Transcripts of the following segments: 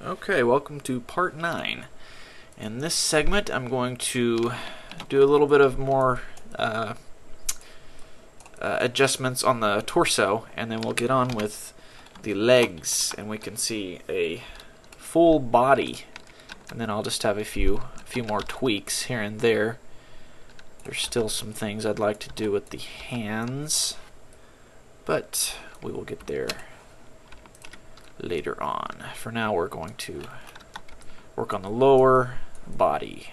Okay, welcome to part 9. In this segment, I'm going to do a little bit of more adjustments on the torso, and then we'll get on with the legs, and we can see a full body. And then I'll just have a few more tweaks here and there. There's still some things I'd like to do with the hands, but we will get there later on. For now, we're going to work on the lower body.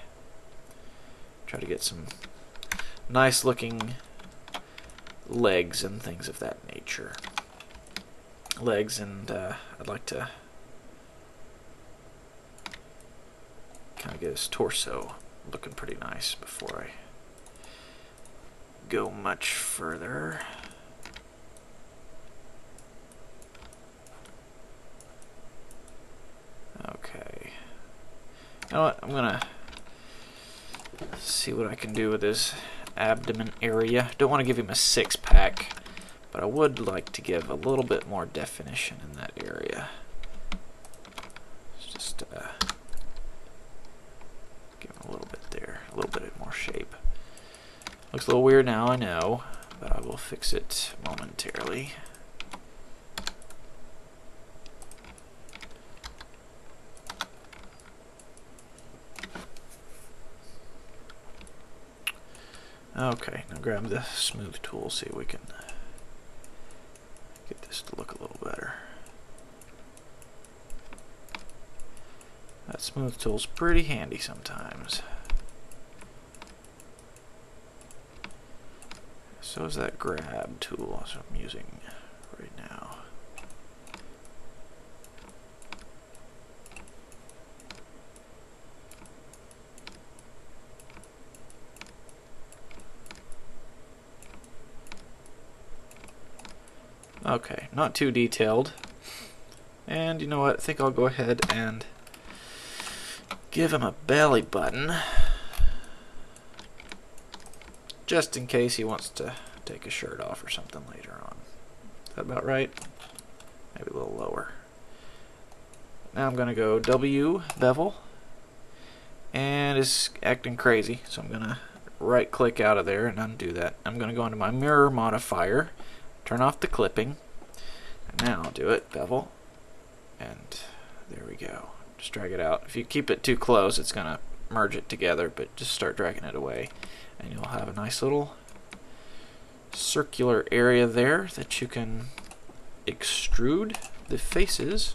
Try to get some nice looking legs and things of that nature. Legs, and I'd like to kind of get his torso looking pretty nice before I go much further. Okay. You know what? I'm gonna see what I can do with his abdomen area. Don't want to give him a six-pack, but I would like to give a little bit more definition in that area. Let's just give him a little bit there, a little bit more shape. Looks a little weird now, I know, but I will fix it momentarily. Okay, now grab the smooth tool, see if we can get this to look a little better. That smooth tool's pretty handy sometimes. So is that grab tool, that's what I'm using right now. Okay, not too detailed. And you know what? I think I'll go ahead and give him a belly button, just in case he wants to take his shirt off or something later on. Is that about right? Maybe a little lower. Now I'm going to go W, bevel, and it's acting crazy, so I'm going to right click out of there and undo that. I'm going to go into my mirror modifier, turn off the clipping, and now I'll do it, bevel, and there we go. Just drag it out. If you keep it too close, it's going to merge it together, but just start dragging it away, and you'll have a nice little circular area there that you can extrude the faces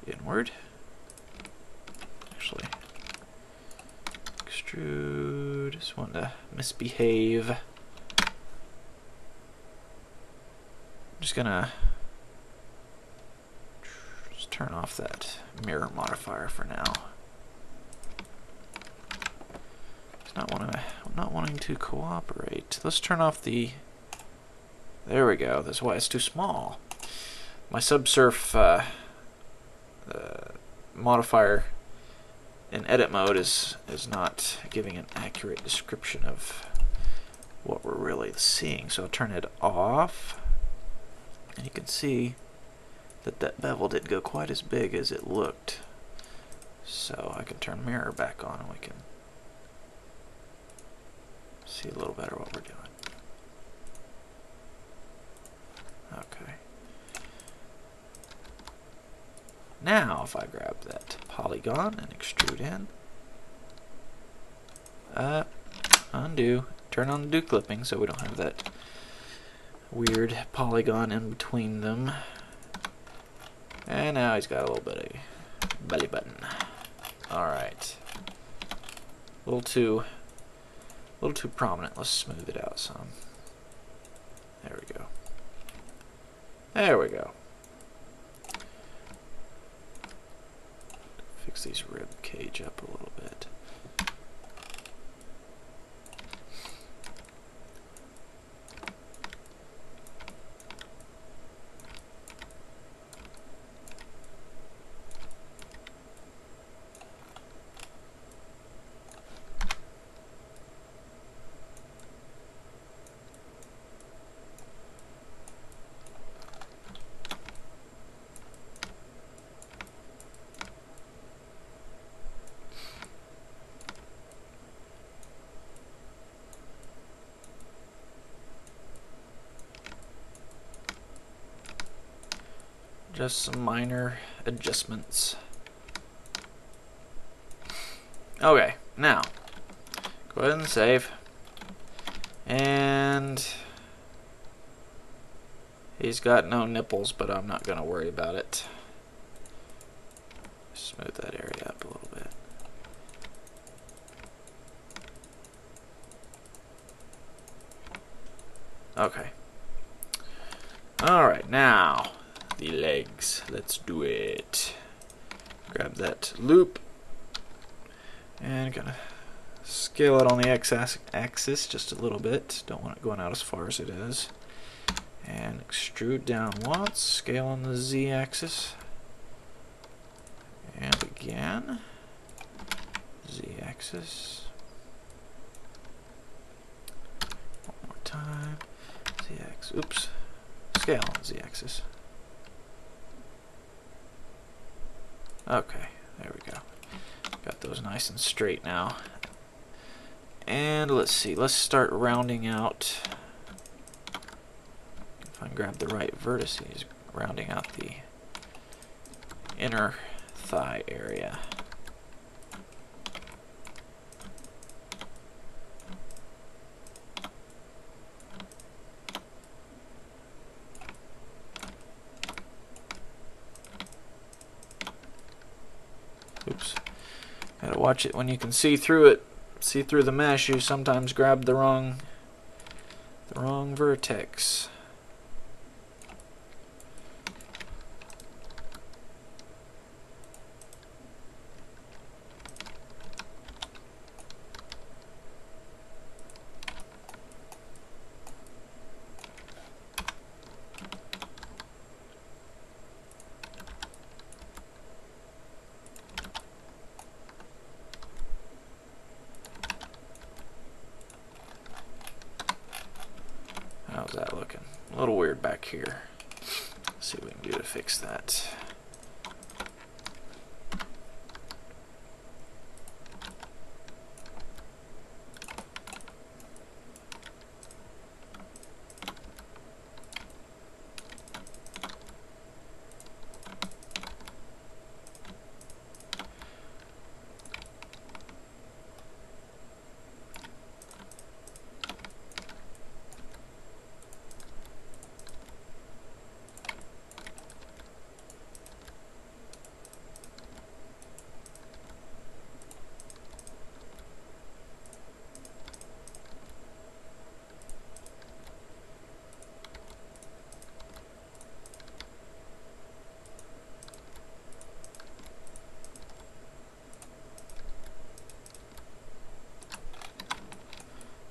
inward. Actually, extrude, just want to misbehave. I'm just gonna just turn off that mirror modifier for now. It's not wanting to cooperate. Let's turn off the. There we go. That's why it's too small. My subsurf modifier in edit mode is not giving an accurate description of what we're really seeing. So I'll turn it off. And you can see that that bevel didn't go quite as big as it looked. So I can turn mirror back on and we can see a little better what we're doing. Okay. Now if I grab that polygon and extrude in, undo, turn on the do clipping so we don't have that weird polygon in between them. And now he's got a little bit of belly button. Alright. A little too prominent. Let's smooth it out some. There we go. There we go. Fix these rib cage up a little bit. Just some minor adjustments. Okay, now go ahead and save. And he's got no nipples, but I'm not going to worry about it. Smooth that area up a little bit. Okay. Alright, now the legs. Let's do it. Grab that loop and gonna scale it on the x-axis just a little bit. Don't want it going out as far as it is. And extrude down once. Scale on the z-axis. And again. Z-axis. One more time. Z-axis. Oops. Scale on the z-axis. Okay, there we go. Got those nice and straight now. And let's see, let's start rounding out. If I can grab the right vertices, rounding out the inner thigh area. Oops. Gotta watch it when you can see through it. See through the mesh, you sometimes grab the wrong vertex. How's that looking? A little weird back here. Let's see what we can do to fix that.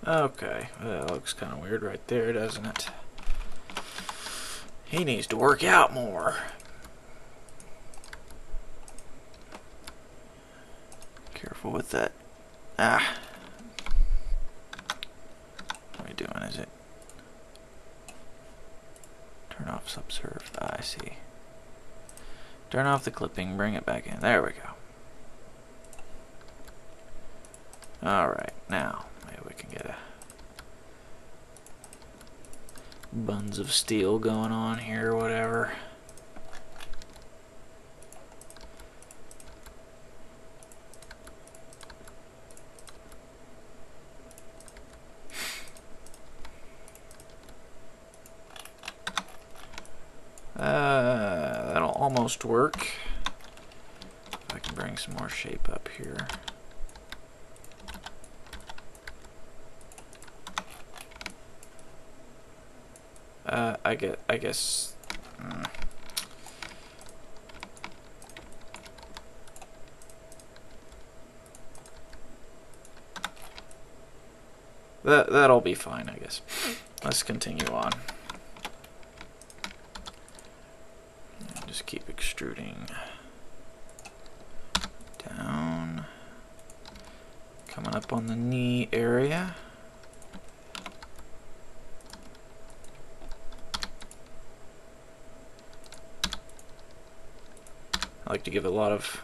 Okay, that looks kind of weird right there, doesn't it? He needs to work out more. Careful with that. Ah. What are we doing, is it? Turn off subserve. Ah, I see. Turn off the clipping, bring it back in. There we go. Alright, now maybe we can get a buns of steel going on here or whatever. That'll almost work. If I can bring some more shape up here. I guess. That'll be fine, I guess. Let's continue on. And just keep extruding down, coming up on the knee area. I like to give a lot of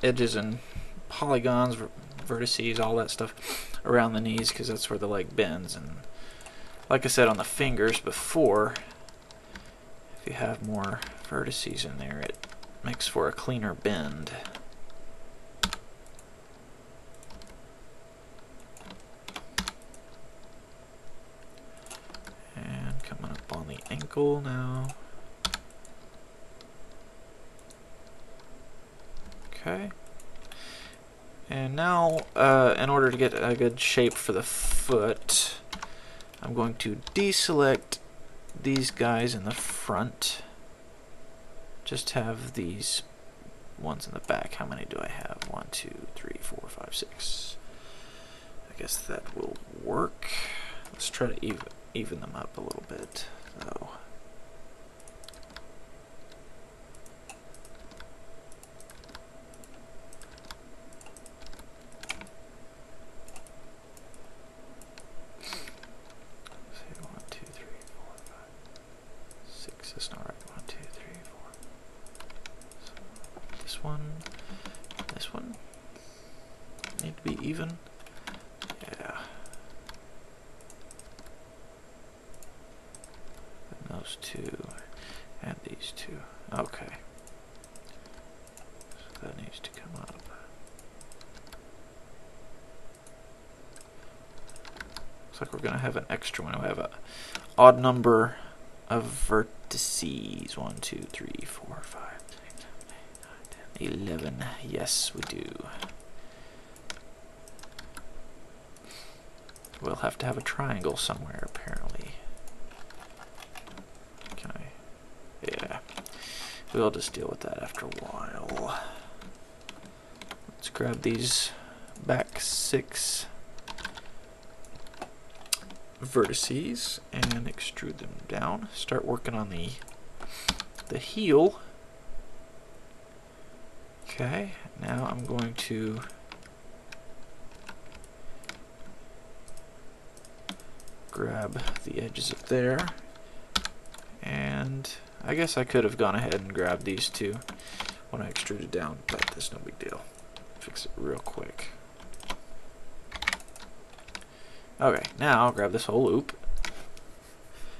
edges and polygons, vertices, all that stuff around the knees, because that's where the leg bends, and like I said on the fingers before, if you have more vertices in there, it makes for a cleaner bend. And coming up on the ankle now. Okay. And now, in order to get a good shape for the foot, I'm going to deselect these guys in the front. Just have these ones in the back. How many do I have? 1, 2, 3, 4, 5, 6. I guess that will work. Let's try to even them up a little bit. So. That's not right. 1, 2, 3, 4. So this one need to be even. Yeah. And those two, and these two. Okay. So that needs to come up. Looks like we're gonna have an extra one. We have an odd number of vertices. 1, 2, 3, 4, 5, 6, 7, 8, 9, 10, 11. Yes, we do. We'll have to have a triangle somewhere, apparently. Can I? Yeah. We'll just deal with that after a while. Let's grab these back 6 vertices and extrude them down. Start working on the heel. Okay, now I'm going to grab the edges up there, and I guess I could have gone ahead and grabbed these two when I extruded down, but that's no big deal. Fix it real quick. Okay, now I'll grab this whole loop,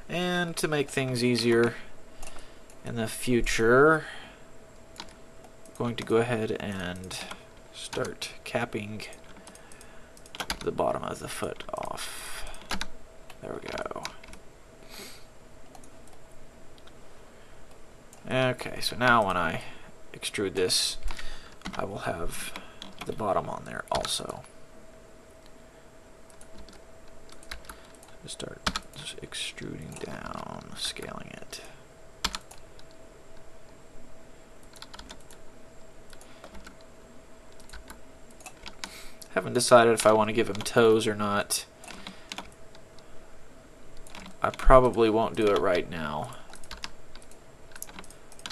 and to make things easier in the future, I'm going to go ahead and start capping the bottom of the foot off. There we go. Okay, so now when I extrude this, I will have the bottom on there also. Start just extruding down, scaling it. Haven't decided if I want to give him toes or not. I probably won't do it right now.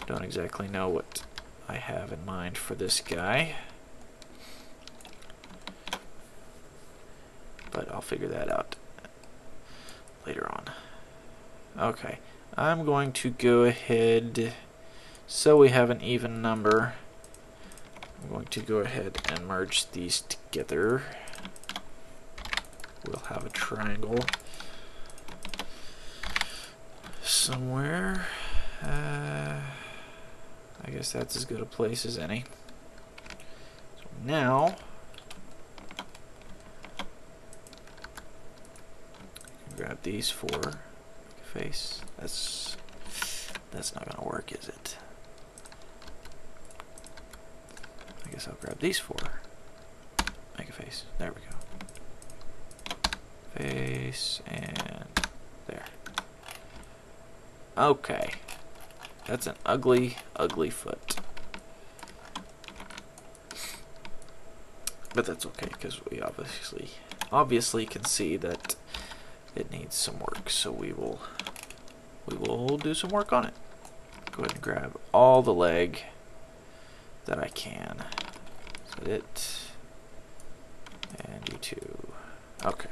Don't exactly know what I have in mind for this guy, but I'll figure that out later on. Okay, I'm going to go ahead, so we have an even number, I'm going to go ahead and merge these together. We'll have a triangle somewhere. I guess that's as good a place as any. So now grab these 4 face. That's not gonna work, is it? I guess I'll grab these 4. Make a face. There we go. Face and there. Okay. That's an ugly, ugly foot. But that's okay, because we obviously can see that it needs some work, so we will do some work on it. Go ahead and grab all the leg that I can. Is that it? And you too. Okay.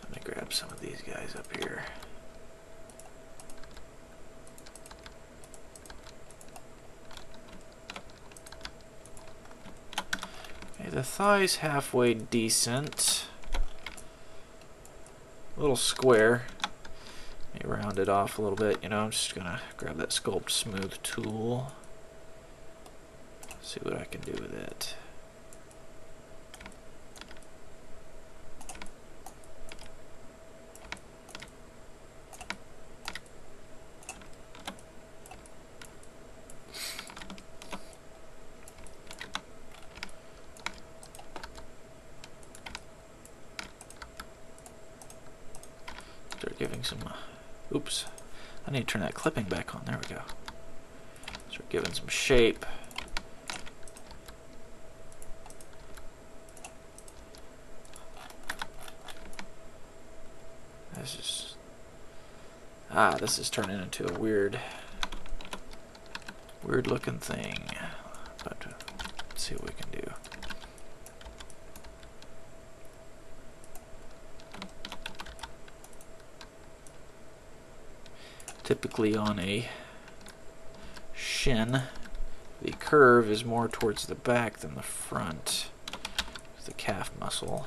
Let me grab some of these guys up here. the thigh's halfway decent. A little square. Let me round it off a little bit. You know, I'm just gonna grab that Sculpt Smooth tool. See what I can do with it. Start giving some, oops, I need to turn that clipping back on, there we go. Start giving some shape. This is turning into a weird looking thing, but let's see what we can do. Typically on a shin, the curve is more towards the back than the front, the calf muscle.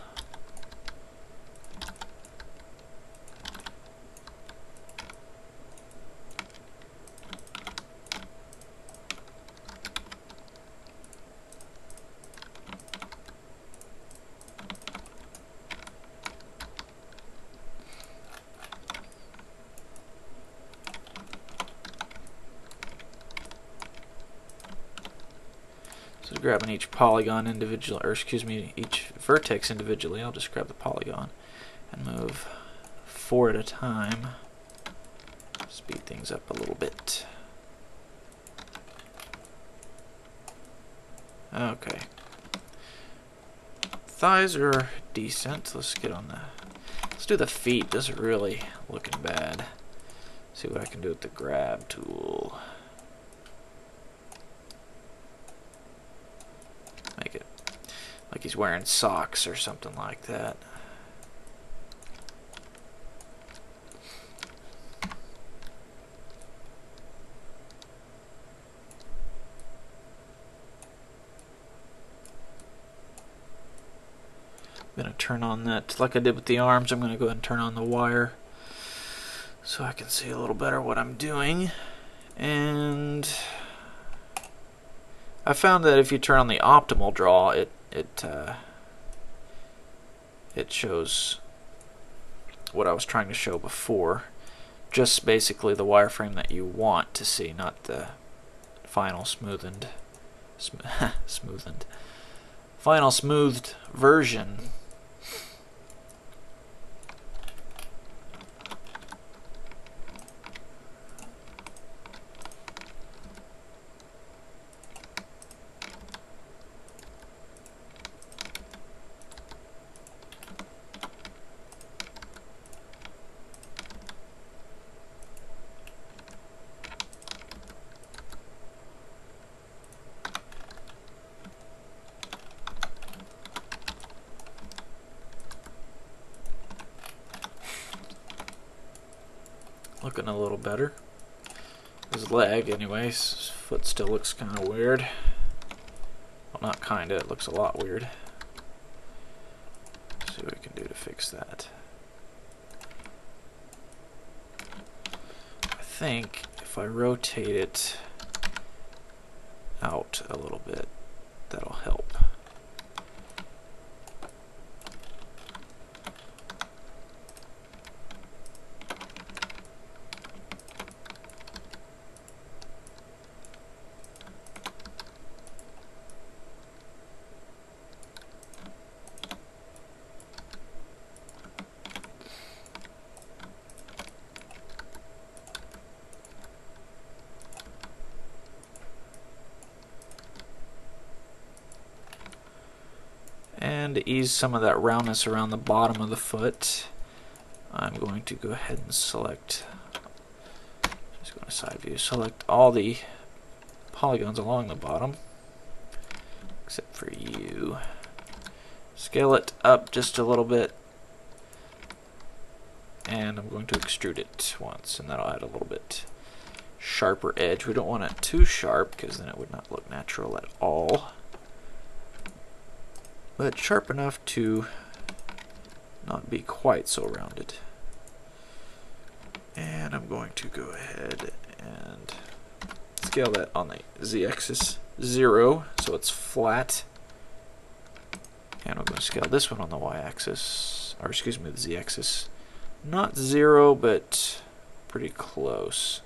So grabbing each polygon individually, or excuse me, each vertex individually, I'll just grab the polygon and move 4 at a time. Speed things up a little bit. Okay. Thighs are decent. Let's get on the... Let's do the feet. This is really looking bad. See what I can do with the grab tool. Make it like he's wearing socks or something like that. I'm going to turn on that, like I did with the arms, I'm going to go ahead and turn on the wire so I can see a little better what I'm doing. And I found that if you turn on the optimal draw, it shows what I was trying to show before. Just basically the wireframe that you want to see, not the final final smoothed version. Looking a little better. His leg, anyways, his foot still looks kind of weird. Well, not kinda, it looks a lot weird. Let's see what we can do to fix that. I think if I rotate it out a little bit, that'll help. And to ease some of that roundness around the bottom of the foot, I'm going to go ahead and select, just go to side view, select all the polygons along the bottom, except for you. Scale it up just a little bit, and I'm going to extrude it once, and that'll add a little bit sharper edge. We don't want it too sharp, because then it would not look natural at all. but sharp enough to not be quite so rounded. And I'm going to go ahead and scale that on the z-axis 0, so it's flat. And I'm going to scale this one on the y-axis, or excuse me, the z-axis. Not 0, but pretty close.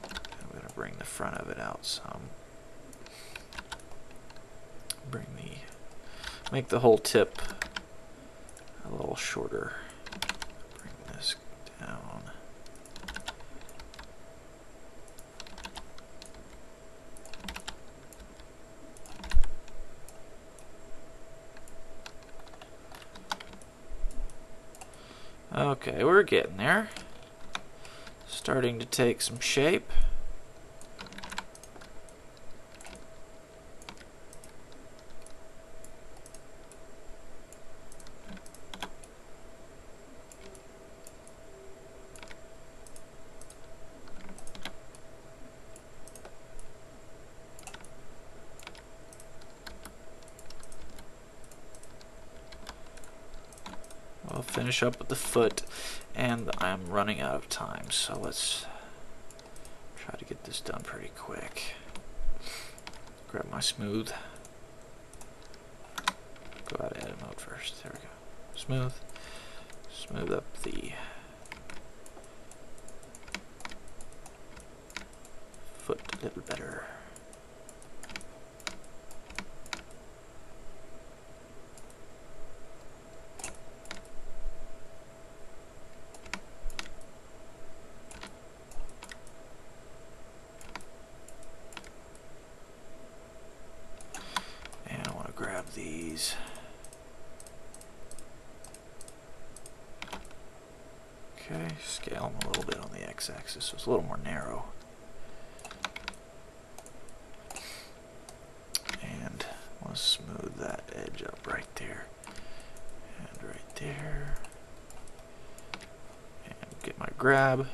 I'm going to bring the front of it out some. Make the whole tip a little shorter. Bring this down. Okay, we're getting there. Starting to take some shape. I'll finish up with the foot, and I'm running out of time, so let's try to get this done pretty quick. Grab my smooth. Go out of edit mode first. There we go. Smooth. Smooth up the foot a little better. Grab these. Okay, scale them a little bit on the x-axis so it's a little more narrow. And we'll smooth that edge up right there. And right there. And get my grab.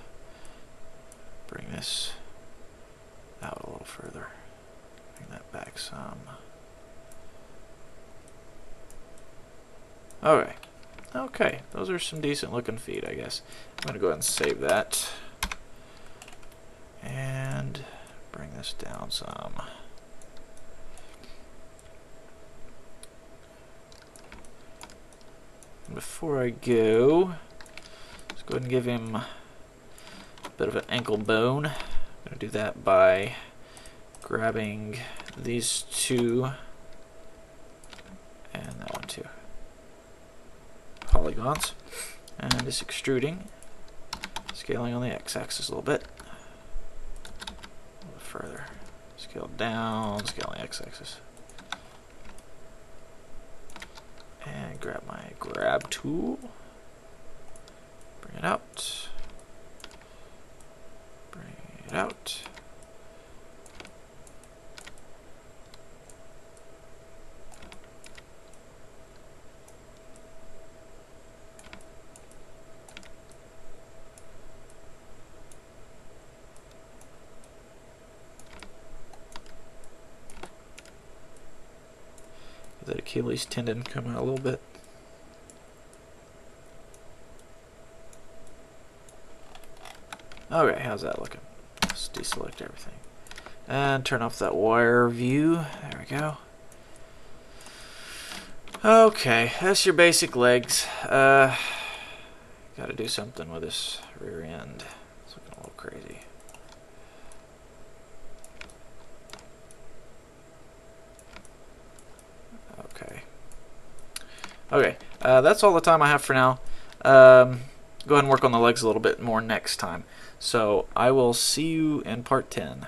Bring this out a little further. Bring that back some. Alright, okay, those are some decent looking feet, I guess. I'm going to go ahead and save that. And bring this down some. And before I go, let's go ahead and give him a bit of an ankle bone. I'm going to do that by grabbing these two and that one too. Polygons, and just extruding, scaling on the x-axis a little bit further, scale down, scale on the x-axis, and grab my grab tool, bring it out, bring it out. That Achilles tendon come out a little bit. Okay, how's that looking? Let's deselect everything. And turn off that wire view. There we go. Okay, that's your basic legs. Gotta do something with this rear end. It's looking a little crazy. Okay, that's all the time I have for now. Go ahead and work on the legs a little bit more next time. So I will see you in part 10.